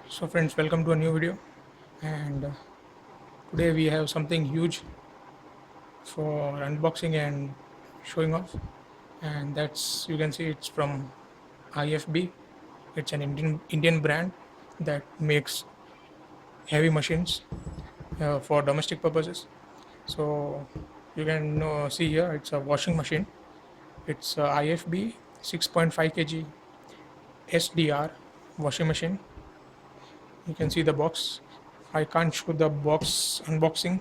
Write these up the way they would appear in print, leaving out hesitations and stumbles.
So friends, welcome to a new video, and today we have something huge for unboxing and showing off, and that's, you can see, it's from IFB. It's an Indian brand that makes heavy machines for domestic purposes. So you can see here it's a washing machine. It's a IFB 6.5 kg SDR washing machine. You can see the box. I can't show the box unboxing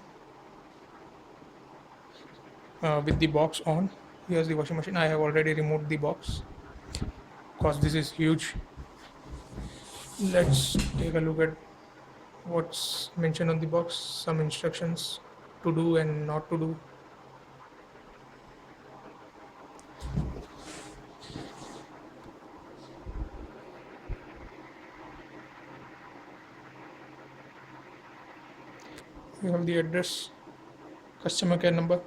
with the box on. Here's the washing machine. I have already removed the box because this is huge. Let's take a look at what's mentioned on the box, some instructions to do and not to do. We have the address, customer care number.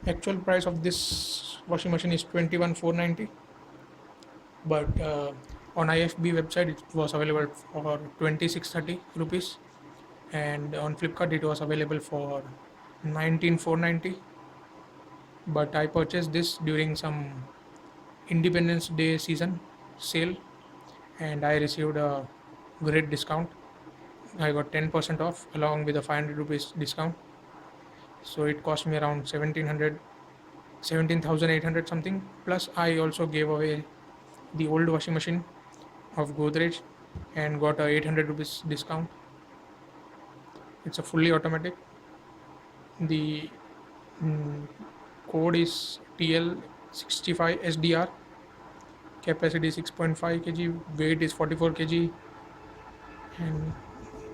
Actual price of this washing machine is 21,490, but on IFB website it was available for 2630 rupees, and on Flipkart it was available for 19,490. But I purchased this during some Independence Day season sale, and I received a great discount. I got 10% off along with a 500 rupees discount. So it cost me around 17,800 something. Plus I also gave away the old washing machine of Godrej and got a 800 rupees discount. It's a fully automatic. The code is TL65SDR. Capacity 6.5 kg, weight is 44 kg, and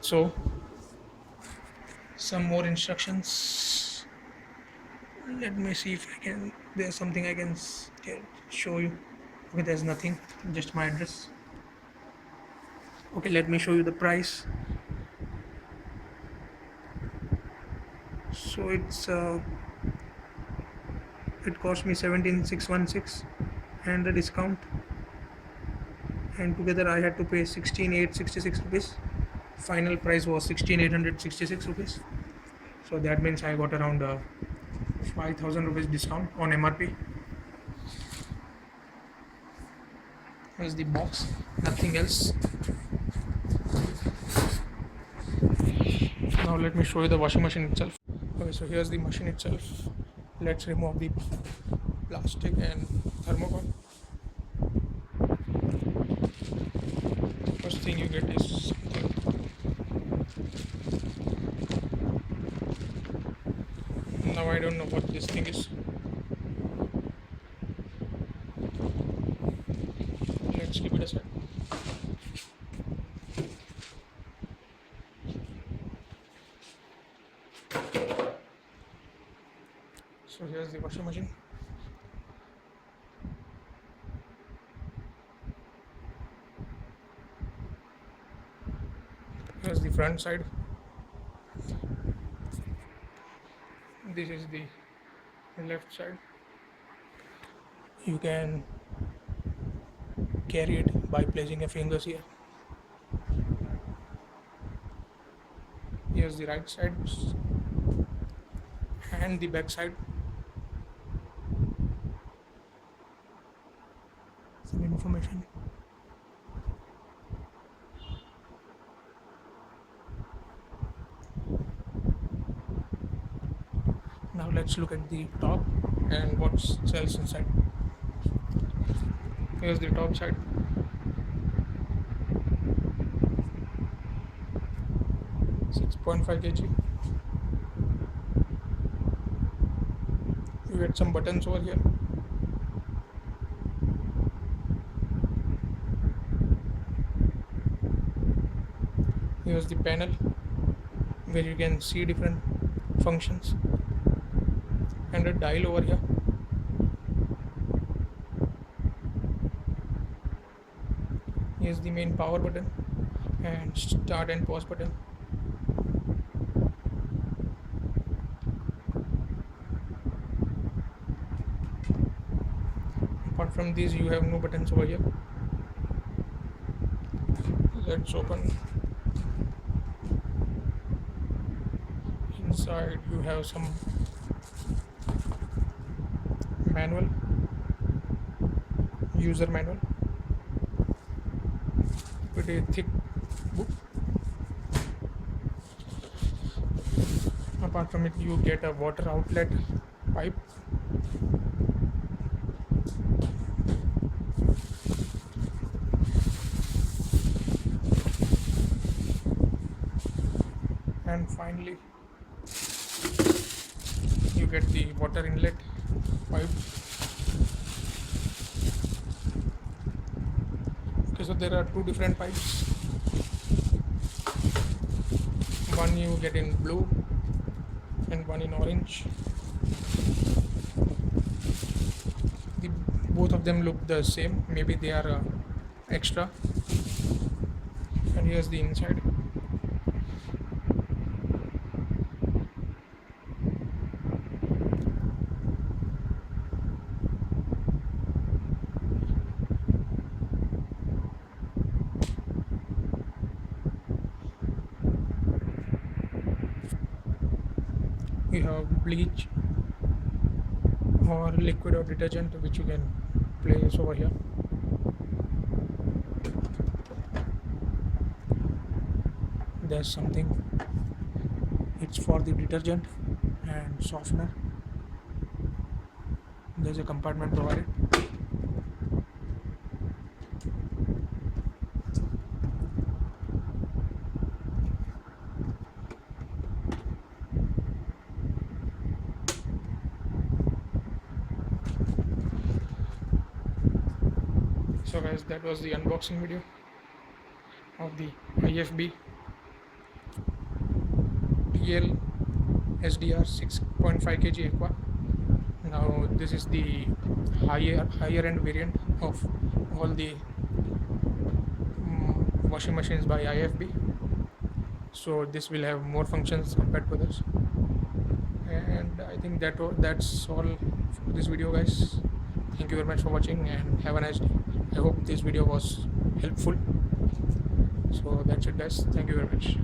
so some more instructions. Let me see if I can, there's something I can show you. Okay, there's nothing, just my address. Okay, let me show you the price. So it cost me 17,616 and the discount, and together I had to pay 16,866 rupees. Final price was 16,866 rupees. So that means I got around 5,000 rupees discount on MRP. Here's the box, nothing else. Now let me show you the washing machine itself. Okay, so here's the machine itself. Let's remove the plastic and thermocol. First thing you get is something. Now I don't know what this thing is. Let's keep it aside. So here's the washing machine. Here's the front side. This is the left side. You can carry it by placing your fingers here. Here's the right side and the back side. Some information. Now let's look at the top and what else inside. Here's the top side. .5 kg. You get some buttons over here. Here's the panel where you can see different functions, and a dial over here. Here's the main power button and start and pause button. Apart from these, you have no buttons over here. let's open. Inside you have some manual, user manual, pretty thick book. Apart from it, you get a water outlet pipe, and finally you get the water inlet pipe. Okay, so there are two different pipes. One you get in blue and one in orange. Both of them look the same, maybe they are extra. And here's the inside. You have bleach or liquid or detergent, which you can place over here. There's something, it's for the detergent and softener. There's a compartment provided. So guys, that was the unboxing video of the IFB TL SDR 6.5 kg Aqua. Now this is the higher end variant of all the washing machines by IFB. So this will have more functions compared to this. And I think that's all for this video, guys. Thank you very much for watching and have a nice day. I hope this video was helpful. So that's it, guys. Thank you very much.